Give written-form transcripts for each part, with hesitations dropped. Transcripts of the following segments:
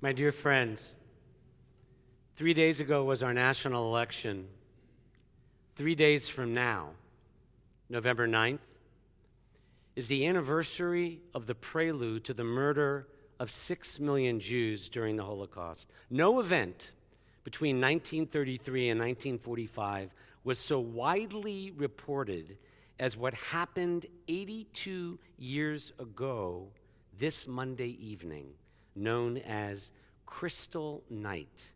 My dear friends, 3 days ago was our national election. 3 days from now, November 9th, is the anniversary of the prelude to the murder of 6 million Jews during the Holocaust. No event between 1933 and 1945 was so widely reported as what happened 82 years ago this Monday evening, known as Kristallnacht,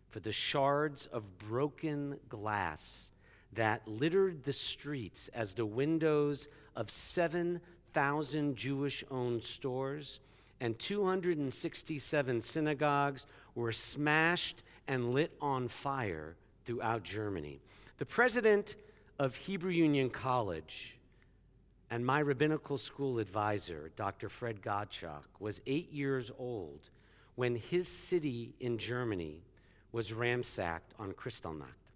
for the shards of broken glass that littered the streets as the windows of 7,000 Jewish-owned stores and 267 synagogues were smashed and lit on fire throughout Germany. The president of Hebrew Union College and my rabbinical school advisor, Dr. Fred Gottschalk, was 8 years old when his city in Germany was ransacked on Kristallnacht.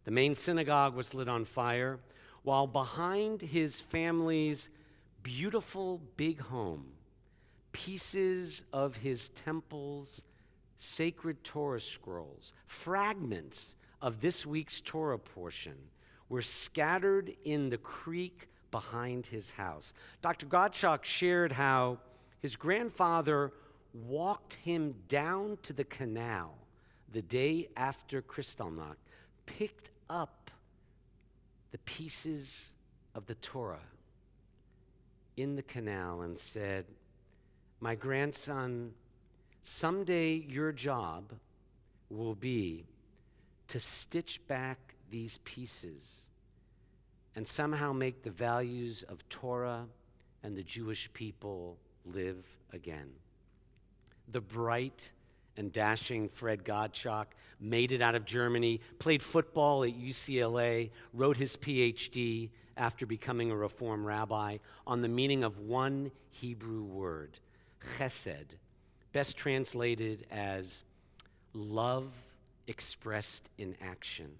The main synagogue was lit on fire, while behind his family's beautiful big home, pieces of his temple's sacred Torah scrolls, fragments of this week's Torah portion, were scattered in the creek behind his house. Dr. Gottschalk shared how his grandfather walked him down to the canal the day after Kristallnacht, picked up the pieces of the Torah in the canal and said, "My grandson, someday your job will be to stitch back these pieces and somehow make the values of Torah and the Jewish people live again." The bright and dashing Fred Gottschalk made it out of Germany, played football at UCLA, wrote his PhD after becoming a Reform rabbi on the meaning of one Hebrew word, chesed, best translated as love expressed in action.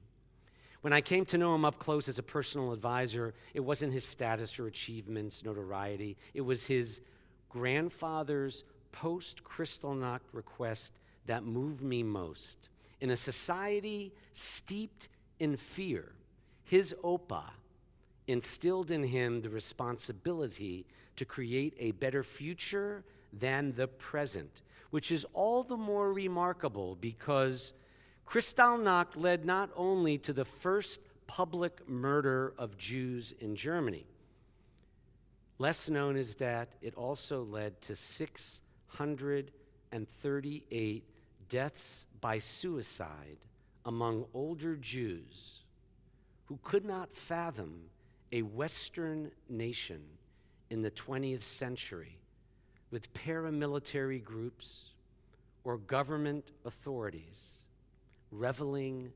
When I came to know him up close as a personal advisor, it wasn't his status or achievements, notoriety. It was his grandfather's post-Kristallnacht request that moved me most. In a society steeped in fear, his Opa instilled in him the responsibility to create a better future than the present, which is all the more remarkable because Kristallnacht led not only to the first public murder of Jews in Germany. Less known is that it also led to 638 deaths by suicide among older Jews who could not fathom a Western nation in the 20th century with paramilitary groups or government authorities reveling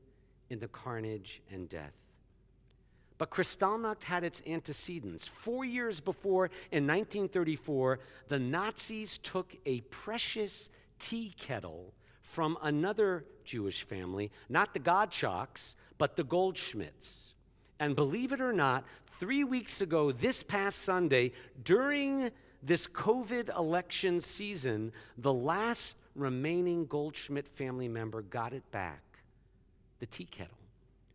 in the carnage and death. But Kristallnacht had its antecedents. 4 years before, in 1934, the Nazis took a precious tea kettle from another Jewish family, not the Gottschalks, but the Goldschmidts. And believe it or not, 3 weeks ago, this past Sunday, during this COVID election season, the last remaining Goldschmidt family member got it back, the tea kettle,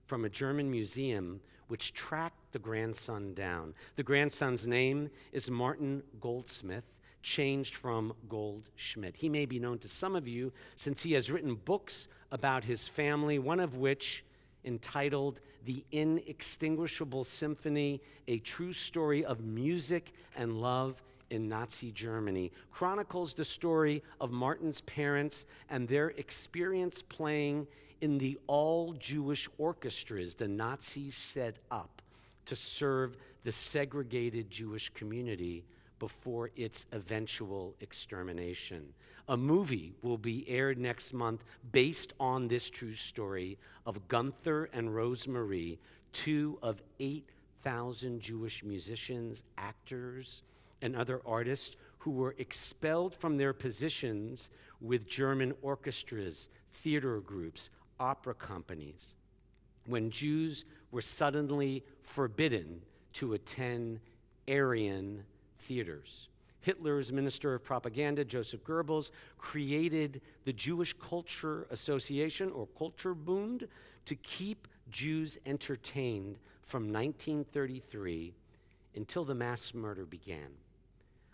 from a German museum which tracked the grandson down. The grandson's name is Martin Goldsmith, changed from Goldschmidt. He may be known to some of you since he has written books about his family, one of which, entitled The Inextinguishable Symphony, A True Story of Music and Love in Nazi Germany, chronicles the story of Martin's parents and their experience playing in the all-Jewish orchestras the Nazis set up to serve the segregated Jewish community before its eventual extermination. A movie will be aired next month based on this true story of Gunther and Rosemarie, 2 of 8,000 Jewish musicians, actors, and other artists who were expelled from their positions with German orchestras, theater groups, opera companies, when Jews were suddenly forbidden to attend Aryan theaters. Hitler's Minister of Propaganda, Joseph Goebbels, created the Jewish Culture Association, or Kulturbund, to keep Jews entertained from 1933 until the mass murder began.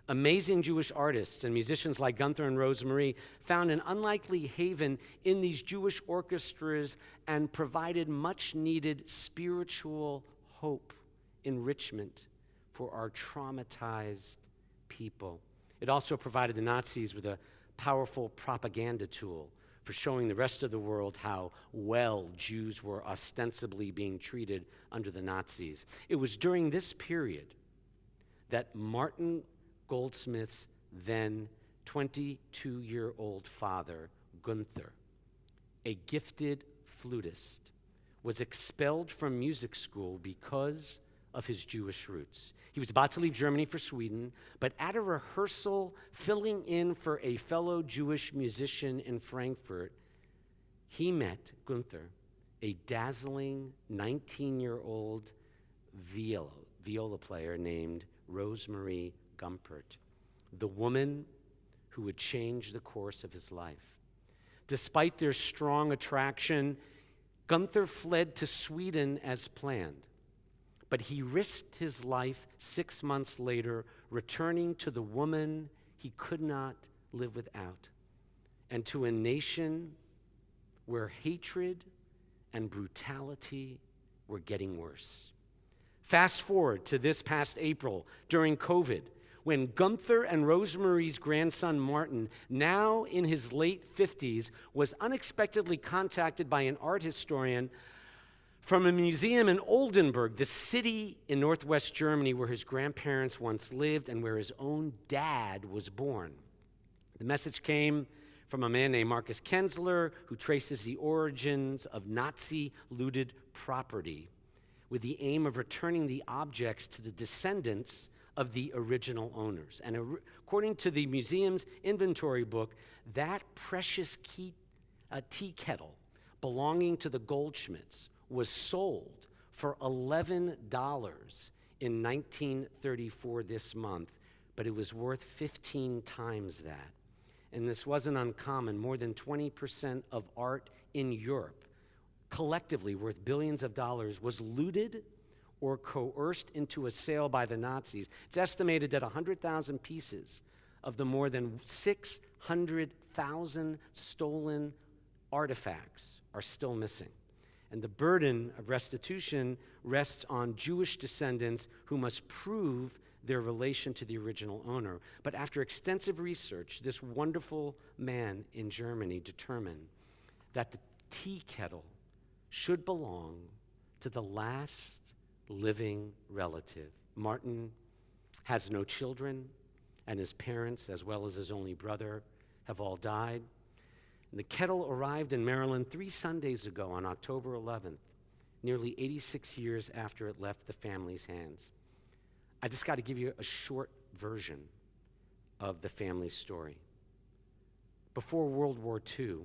Amazing Jewish artists and musicians like Gunther and Rosemarie found an unlikely haven in these Jewish orchestras and provided much-needed spiritual hope, enrichment for our traumatized people. It also provided the Nazis with a powerful propaganda tool for showing the rest of the world how well Jews were ostensibly being treated under the Nazis. It was during this period that Martin Goldsmith's then 22-year-old father, Gunther, a gifted flutist, was expelled from music school because of his Jewish roots. He was about to leave Germany for Sweden, but at a rehearsal filling in for a fellow Jewish musician in Frankfurt, he met, Gunther, a dazzling 19-year-old viola player named Rosemarie Gumpert, the woman who would change the course of his life. Despite their strong attraction, Gunther fled to Sweden as planned, but he risked his life 6 months later, returning to the woman he could not live without, and to a nation where hatred and brutality were getting worse. Fast forward to this past April during COVID, when Gunther and Rosemarie's grandson Martin, now in his late 50s, was unexpectedly contacted by an art historian from a museum in Oldenburg, the city in northwest Germany where his grandparents once lived and where his own dad was born. The message came from a man named Marcus Kenzler, who traces the origins of Nazi-looted property with the aim of returning the objects to the descendants of the original owners. And according to the museum's inventory book, that precious tea kettle belonging to the Goldschmidts was sold for $11 in 1934 this month, but it was worth 15 times that. And this wasn't uncommon. More than 20% of art in Europe, collectively worth billions of dollars, was looted or coerced into a sale by the Nazis. It's estimated that 100,000 pieces of the more than 600,000 stolen artifacts are still missing. And the burden of restitution rests on Jewish descendants who must prove their relation to the original owner. But after extensive research, this wonderful man in Germany determined that the tea kettle should belong to the last living relative. Martin has no children, and his parents, as well as his only brother, have all died. And the kettle arrived in Maryland 3 Sundays ago on October 11th, nearly 86 years after it left the family's hands. I just got to give you a short version of the family's story. Before World War II,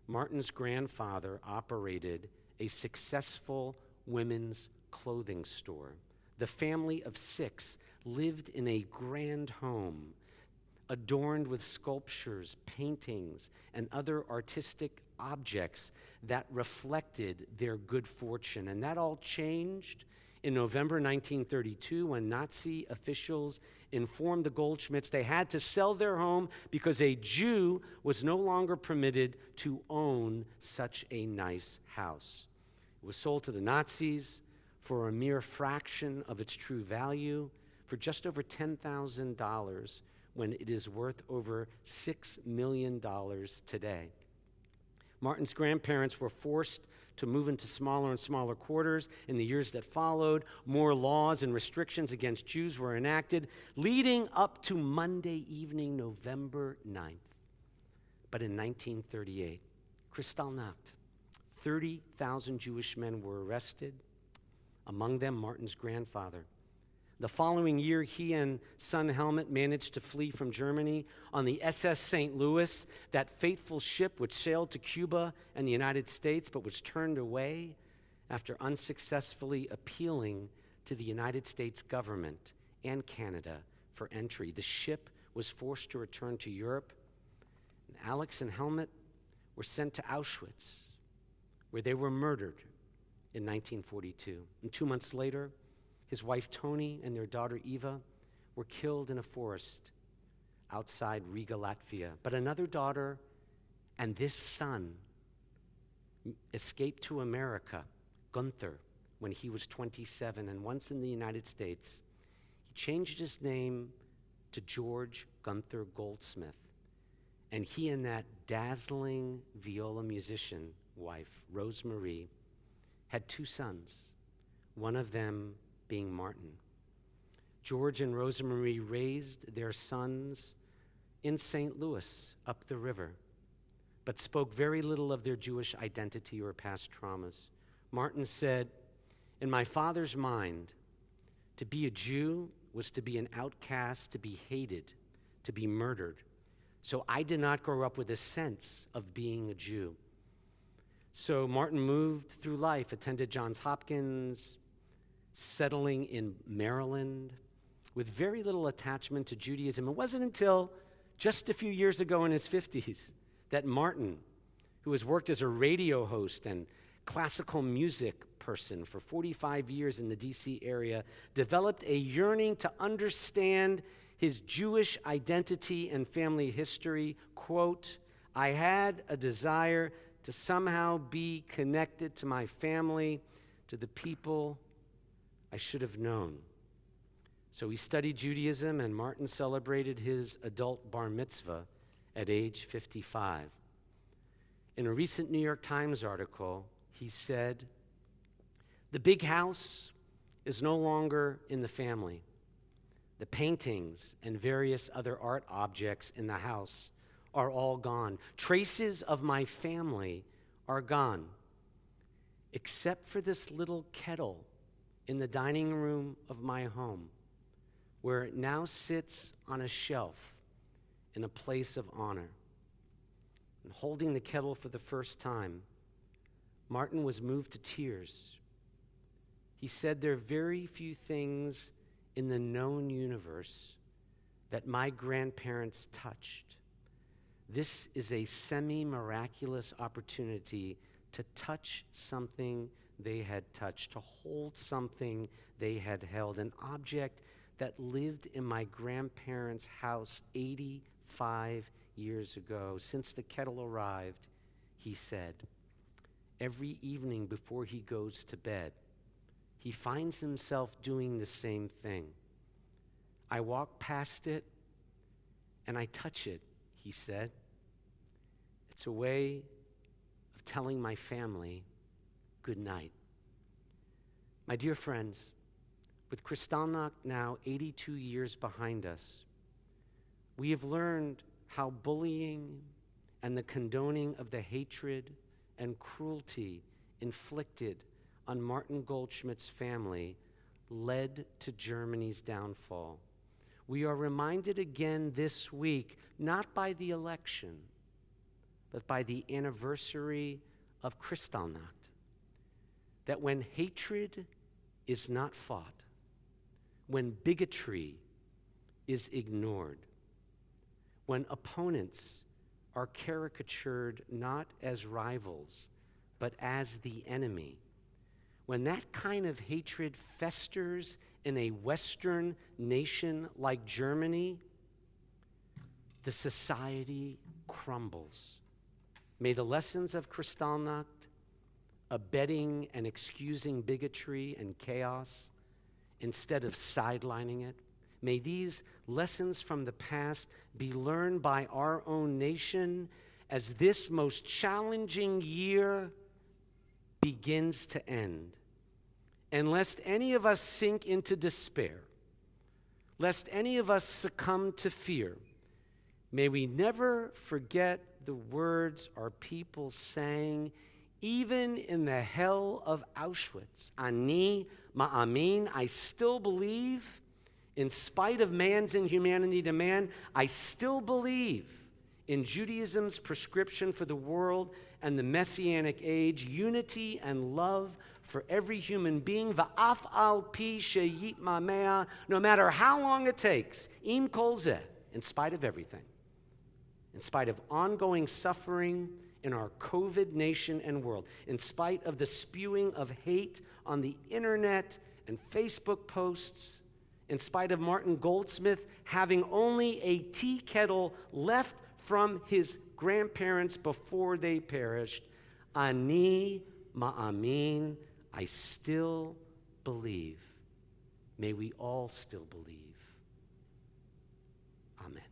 Martin's grandfather operated a successful women's clothing store. The family of 6 lived in a grand home adorned with sculptures, paintings, and other artistic objects that reflected their good fortune. And that all changed in November 1932 when Nazi officials informed the Goldschmidts they had to sell their home because a Jew was no longer permitted to own such a nice house. It was sold to the Nazis for a mere fraction of its true value, for just over $10,000, when it is worth over $6 million today. Martin's grandparents were forced to move into smaller and smaller quarters in the years that followed. More laws and restrictions against Jews were enacted, leading up to Monday evening, November 9th. But in 1938, Kristallnacht, 30,000 Jewish men were arrested, among them Martin's grandfather. The following year, he and son Helmut managed to flee from Germany on the SS St. Louis, that fateful ship which sailed to Cuba and the United States but was turned away after unsuccessfully appealing to the United States government and Canada for entry. The ship was forced to return to Europe. And Alex and Helmut were sent to Auschwitz, where they were murdered in 1942. And 2 months later, his wife Toni and their daughter Eva were killed in a forest outside Riga, Latvia. But another daughter and this son escaped to America, Gunther, when he was 27. And once in the United States, he changed his name to George Gunther Goldsmith. And he and that dazzling viola musician wife, Rosemarie, had 2 sons, one of them being Martin. George and Rosemarie raised their sons in St. Louis, up the river, but spoke very little of their Jewish identity or past traumas. Martin said, "In my father's mind, to be a Jew was to be an outcast, to be hated, to be murdered. So I did not grow up with a sense of being a Jew." So Martin moved through life, attended Johns Hopkins, settling in Maryland with very little attachment to Judaism. It wasn't until just a few years ago in his 50s that Martin, who has worked as a radio host and classical music person for 45 years in the DC area, developed a yearning to understand his Jewish identity and family history. Quote, "I had a desire to somehow be connected to my family, to the people I should have known." So he studied Judaism, and Martin celebrated his adult bar mitzvah at age 55. In a recent New York Times article, he said, "The big house is no longer in the family. The paintings and various other art objects in the house are all gone. Traces of my family are gone, except for this little kettle in the dining room of my home, where it now sits on a shelf in a place of honor." And holding the kettle for the first time, Martin was moved to tears. He said, "There are very few things in the known universe that my grandparents touched. This is a semi-miraculous opportunity to touch something they had touched, to hold something they had held, an object that lived in my grandparents' house 85 years ago. Since the kettle arrived," he said, "every evening before he goes to bed, he finds himself doing the same thing. I walk past it and I touch it," he said. "It's a way of telling my family good night." My dear friends, with Kristallnacht now 82 years behind us, we have learned how bullying and the condoning of the hatred and cruelty inflicted on Martin Goldschmidt's family led to Germany's downfall. We are reminded again this week, not by the election, but by the anniversary of Kristallnacht, that when hatred is not fought, when bigotry is ignored, when opponents are caricatured not as rivals, but as the enemy, when that kind of hatred festers in a Western nation like Germany, the society crumbles. May the lessons of Kristallnacht, abetting and excusing bigotry and chaos instead of sidelining it, may these lessons from the past be learned by our own nation as this most challenging year begins to end. And lest any of us sink into despair, lest any of us succumb to fear, may we never forget the words our people sang even in the hell of Auschwitz. Ani ma'amin, I still believe, in spite of man's inhumanity to man, I still believe in Judaism's prescription for the world and the Messianic age, unity and love for every human being, va'af al pi sheyitmamea, no matter how long it takes, im kol zeh, in spite of everything, in spite of ongoing suffering in our COVID nation and world, in spite of the spewing of hate on the internet and Facebook posts, in spite of Martin Goldsmith having only a tea kettle left from his grandparents before they perished, ani ma'amin, I still believe. May we all still believe. Amen.